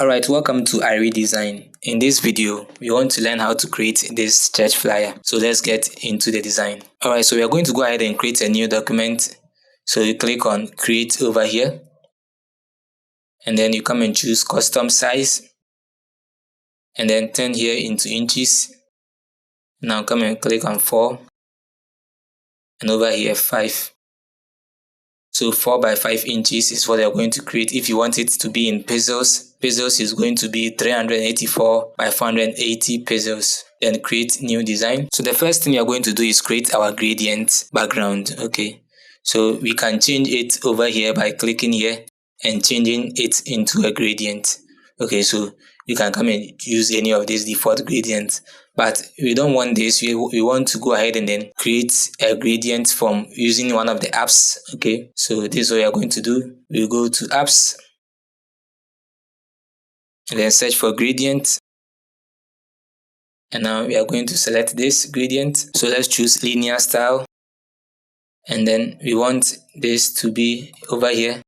Alright, welcome to iRedesign. In this video, we want to learn how to create this church flyer. So let's get into the design. Alright, so we are going to go ahead and create a new document. So you click on create over here. And then you come and choose custom size. And then turn here into inches. Now come and click on 4. And over here 5. So 4 by 5 inches is what you're going to create. If you want it to be in pesos, pesos is going to be 384 by 480 pesos. Then create new design. So the first thing you're going to do is create our gradient background. Okay. So we can change it over here by clicking here and changing it into a gradient. Okay, so you can come and use any of these default gradients. But we don't want this. We want to go ahead and then create a gradient from using one of the apps. Okay, so this is what we are going to do. We'll go to apps and then search for gradient. And now we are going to select this gradient. So let's choose linear style. And then we want this to be over here.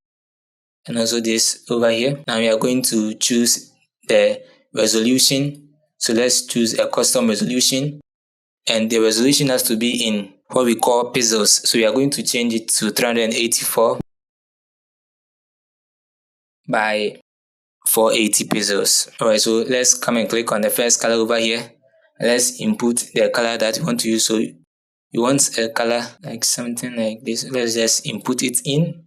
And also this over here. Now we are going to choose the resolution. So let's choose a custom resolution. And the resolution has to be in what we call pesos. So we are going to change it to 384 by 480 pesos. Alright, so let's come and click on the first color over here. Let's input the color that we want to use. So you want a color like something like this. Let's just input it in.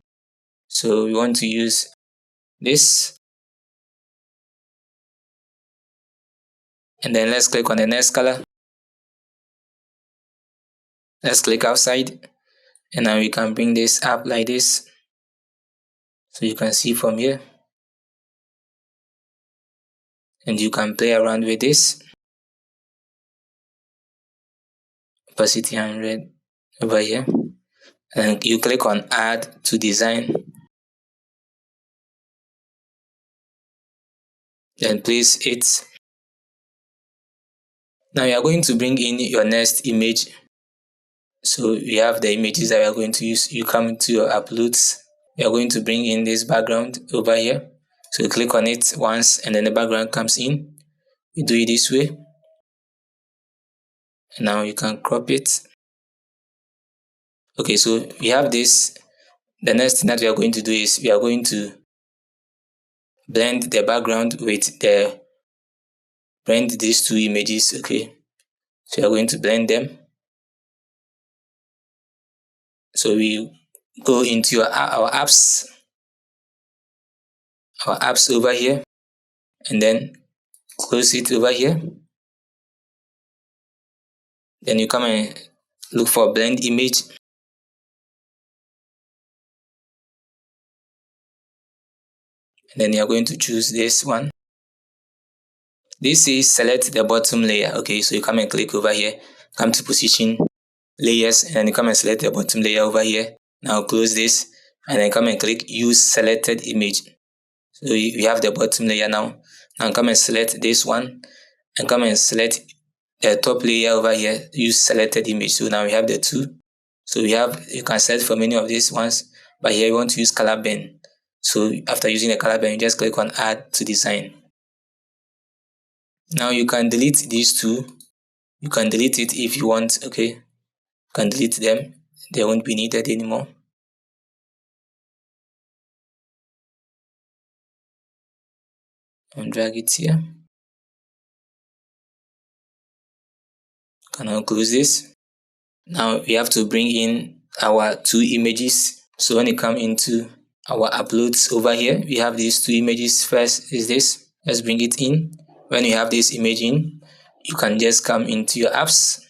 So we want to use this. And then let's click on the next color. Let's click outside. And now we can bring this up like this. So you can see from here. And you can play around with this. Opacity 100 over here. And you click on add to design. Then place it. Now you are going to bring in your next image. So we have the images that we are going to use. You come to your uploads. You are going to bring in this background over here. So you click on it once and then the background comes in. You do it this way. And now you can crop it. Okay, so we have this. The next thing that we are going to do is we are going to blend the background with blend these two images. Okay, so we are going to blend them. So we go into our apps over here, and then close it over here. Then you come and look for blend image. And then you are going to choose this one. This is select the bottom layer. Okay, so you come and click over here, come to position, layers, and then you come and select the bottom layer over here. Now close this and then come and click use selected image. So we have the bottom layer now. Now come and select this one and come and select the top layer over here, use selected image. So now we have the two. So you can select from any of these ones, but here you want to use color band. So after using the color band, you just click on add to design. Now you can delete these two. You can delete it if you want. Okay, you can delete them. They won't be needed anymore. And drag it here. Can now close this. Now we have to bring in our two images. So when you come into our uploads over here, we have these two images. First is this. Let's bring it in. When you have this image in, you can just come into your apps,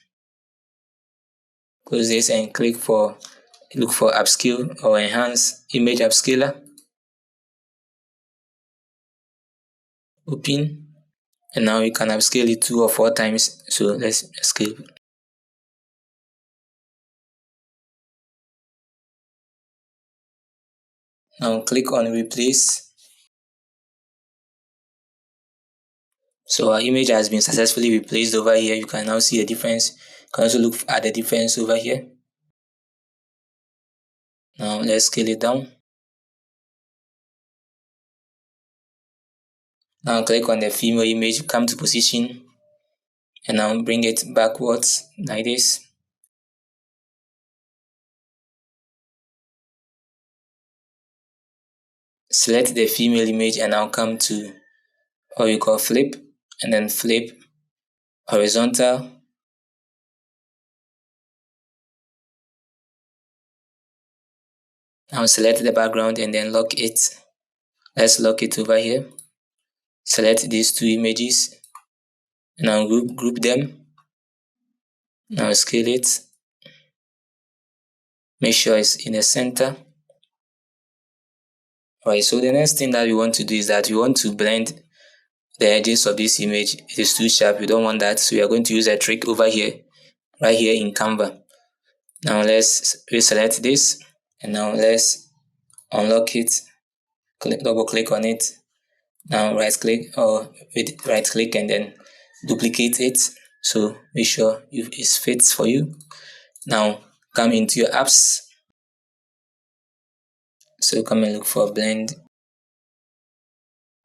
close this and look for upscale or enhance image upscaler. Open, and now you can upscale it 2 or 4 times. So let's escape. Now click on replace. So our image has been successfully replaced over here. You can now see the difference. You can also look at the difference over here. Now let's scale it down. Now click on the female image, come to position, and now bring it backwards like this. Select the female image and now come to what we call flip, and then flip horizontal. Now select the background and then lock it. Let's lock it over here. Select these two images and now group them. Now scale it. Make sure it's in the center. Alright, so the next thing that we want to do is that we want to blend the edges of this image. It is too sharp, we don't want that, so we are going to use a trick over here, right here in Canva. Now let's reselect this and now let's unlock it. Double click on it. Now right click or with right click and then duplicate it, so make sure it fits for you. Now come into your apps, so come and look for blend.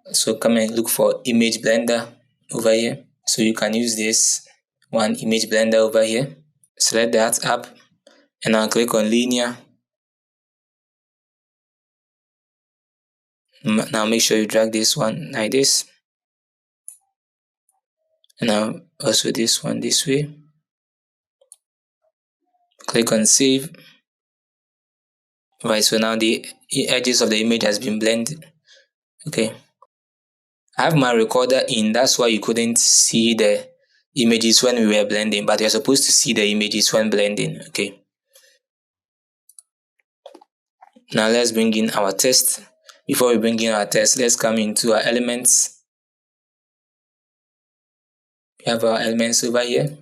So come and look for image blender over here. So you can use this one image blender over here. Select that app and now click on linear. Now make sure you drag this one like this, and now also this one this way. Click on save. Right, so now the edges of the image has been blended. Okay, I have my recorder in, that's why you couldn't see the images when we were blending, but you're supposed to see the images when blending. Okay, now let's bring in our text. Before we bring in our text, let's come into our elements. We have our elements over here.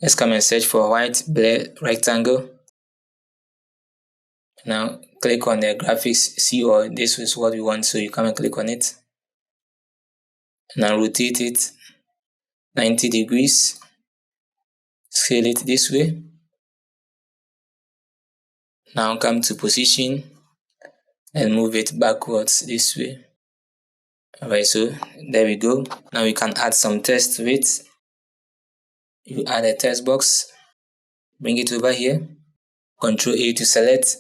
Let's come and search for white blur rectangle. Now click on the graphics, see, or this is what we want, so you come and click on it. Now rotate it 90 degrees. Scale it this way. Now come to position and move it backwards this way. Alright, so there we go. Now we can add some text to it. You add a text box, bring it over here, Ctrl A to select,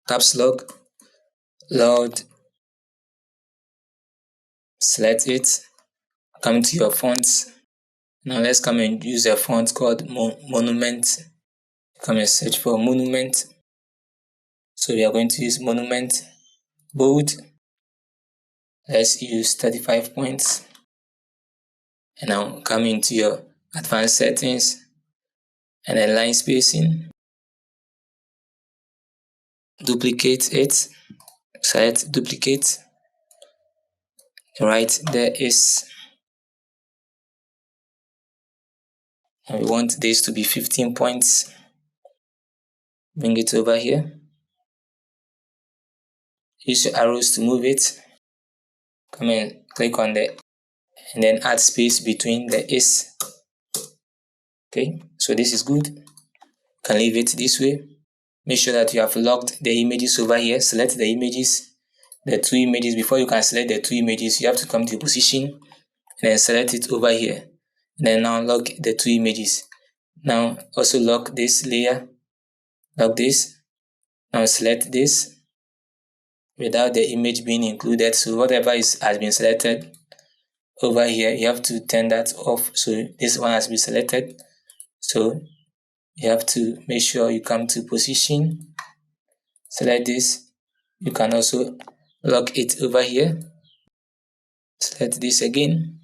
caps lock, Lord, select it, come to your fonts. Now let's come and use a font called Monument. Come and search for Monument. So we are going to use Monument bold. Let's use 35 points. And now come into your advanced settings and then line spacing. Duplicate it. Select duplicate. Right there is. And we want this to be 15 points. Bring it over here. Use your arrows to move it. Come and click on the and then add space between the is. Okay, so this is good. You can leave it this way. Make sure that you have locked the images over here. Select the images, the two images. Before you can select the two images, you have to come to position and then select it over here. And then now lock the two images. Now also lock this layer. Lock this. Now select this without the image being included. So whatever has been selected over here, you have to turn that off. So this one has been selected. So you have to make sure you come to position, select this. You can also lock it over here. Select this again.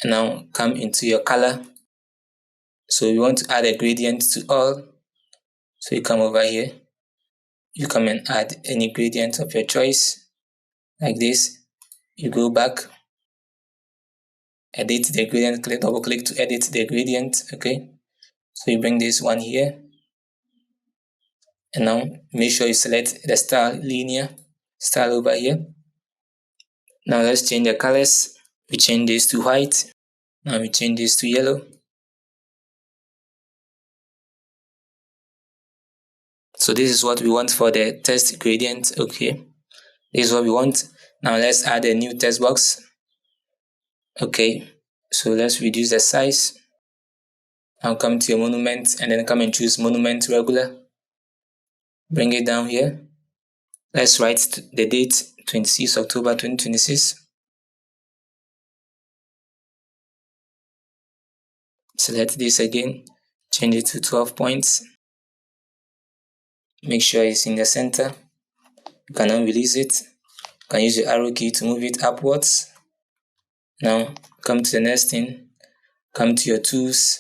And now come into your color. So you want to add a gradient to all. So you come over here. You come and add any gradient of your choice. Like this. You go back. Edit the gradient. Double click to edit the gradient. Okay. So you bring this one here. And now make sure you select the style linear. Style over here. Now let's change the colors. We change this to white. Now we change this to yellow. So this is what we want for the text gradient. Okay, this is what we want. Now let's add a new text box. Okay, so let's reduce the size. Now come to your monument and then come and choose monument regular. Bring it down here. Let's write the date 26 October 2026. Select this again, change it to 12 points. Make sure it's in the center. You can release it. You can use your arrow key to move it upwards. Now come to the next thing. Come to your tools.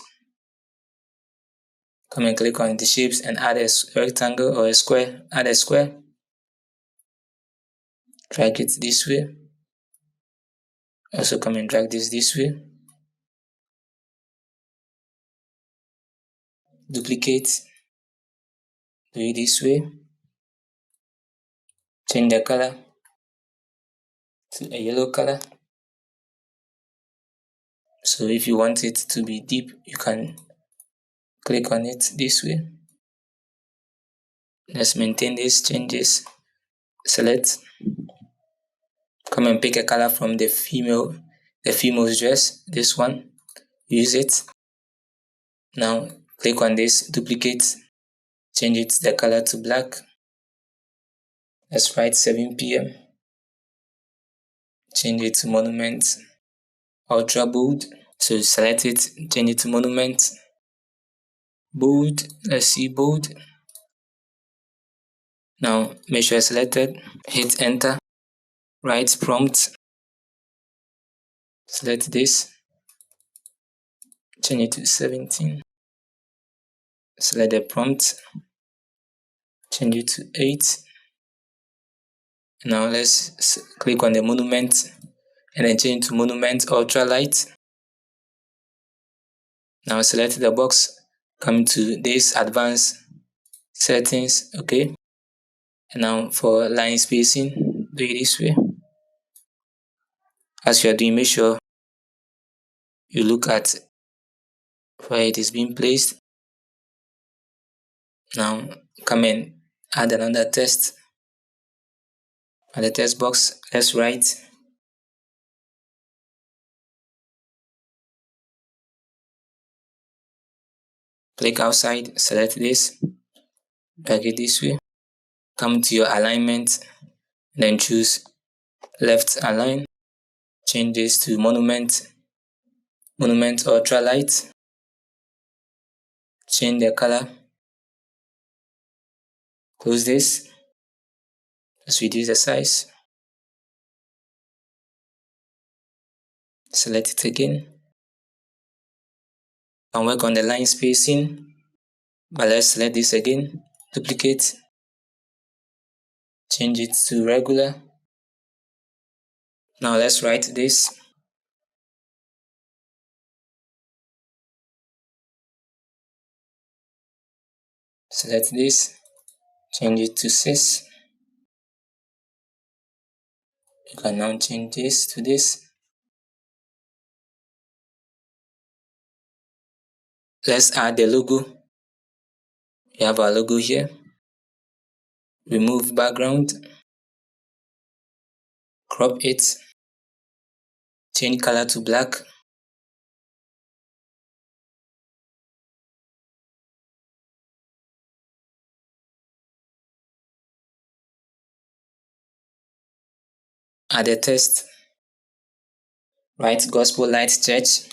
Come and click on the shapes and add a rectangle or a square. Add a square. Drag it this way. Also come and drag this way. Duplicate. Do it this way. Change the color to a yellow color. So if you want it to be deep, you can click on it this way. Let's maintain this, change this, select. Come and pick a color from the female's dress, this one. Use it. Now click on this, duplicate, change it the color to black. Let's write 7 p.m. Change it to monument, ultra bold. So select it, change it to monument, bold. Let's see, bold. Now make sure it's selected, hit enter, write prompt, select this, change it to 17, select the prompt, change it to 8. Now let's click on the monument and then change to monument ultra light. Now select the box, come to this advanced settings, okay. And now for line spacing, do it this way. As you are doing, make sure you look at where it is being placed. Now come and add another text. At the text box, let's write click outside, select this, drag it this way, come to your alignment, then choose left align, change this to monument ultra light, change the color, close this, let's reduce the size, select it again, and work on the line spacing, but let's select this again, duplicate, change it to regular. Now let's write this, select this, change it to 6. You can now change this to this. Let's add the logo. We have our logo here. Remove background, crop it, change color to black, add a text, write Gospel Light Church,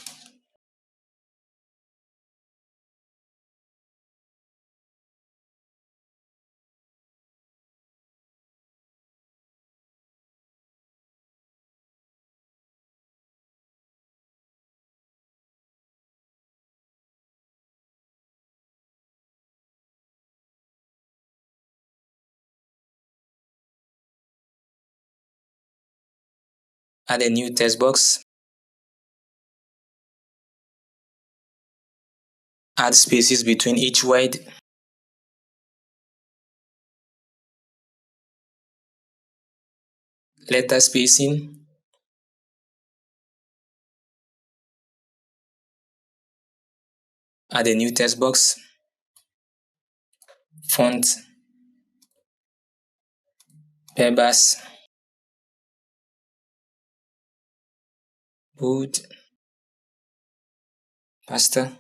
add a new text box, add spaces between each word, letter spacing, add a new text box, font, Bebas, bold, pasta,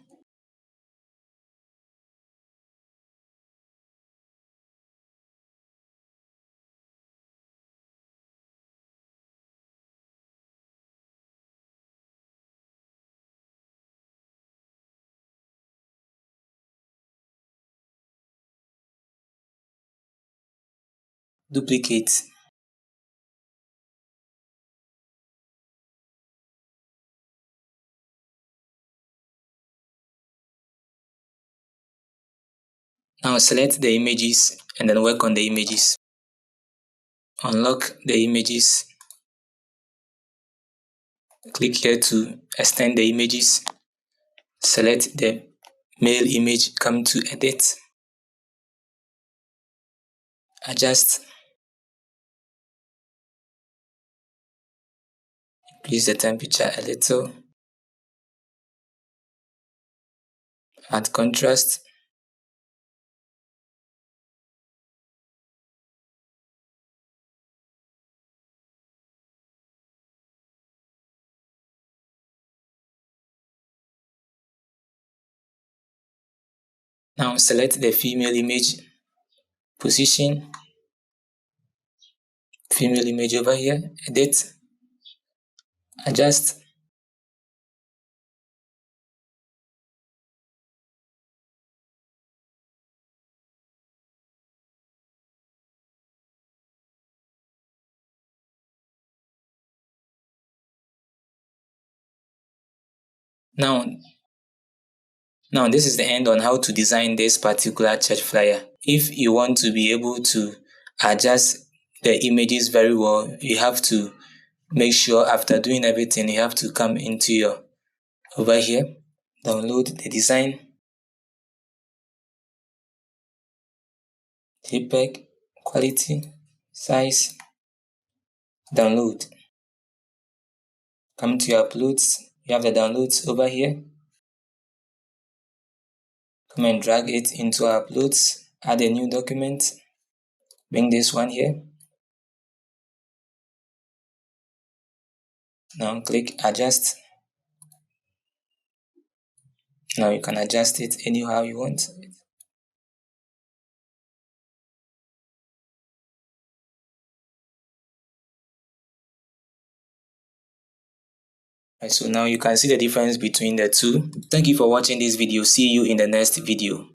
duplicate. Now select the images and then work on the images. Unlock the images. Click here to extend the images. Select the male image, come to edit, adjust, increase the temperature a little, add contrast, now select the female image, position, female image over here, edit, adjust, now this is the end on how to design this particular church flyer. If you want to be able to adjust the images very well, you have to make sure after doing everything, you have to come into your over here, download the design, JPEG, quality, size, download. Come to your uploads, you have the downloads over here. Come and drag it into our uploads, add a new document, bring this one here. Now click adjust. Now you can adjust it anyhow you want. So now you can see the difference between the two. Thank you for watching this video. See you in the next video.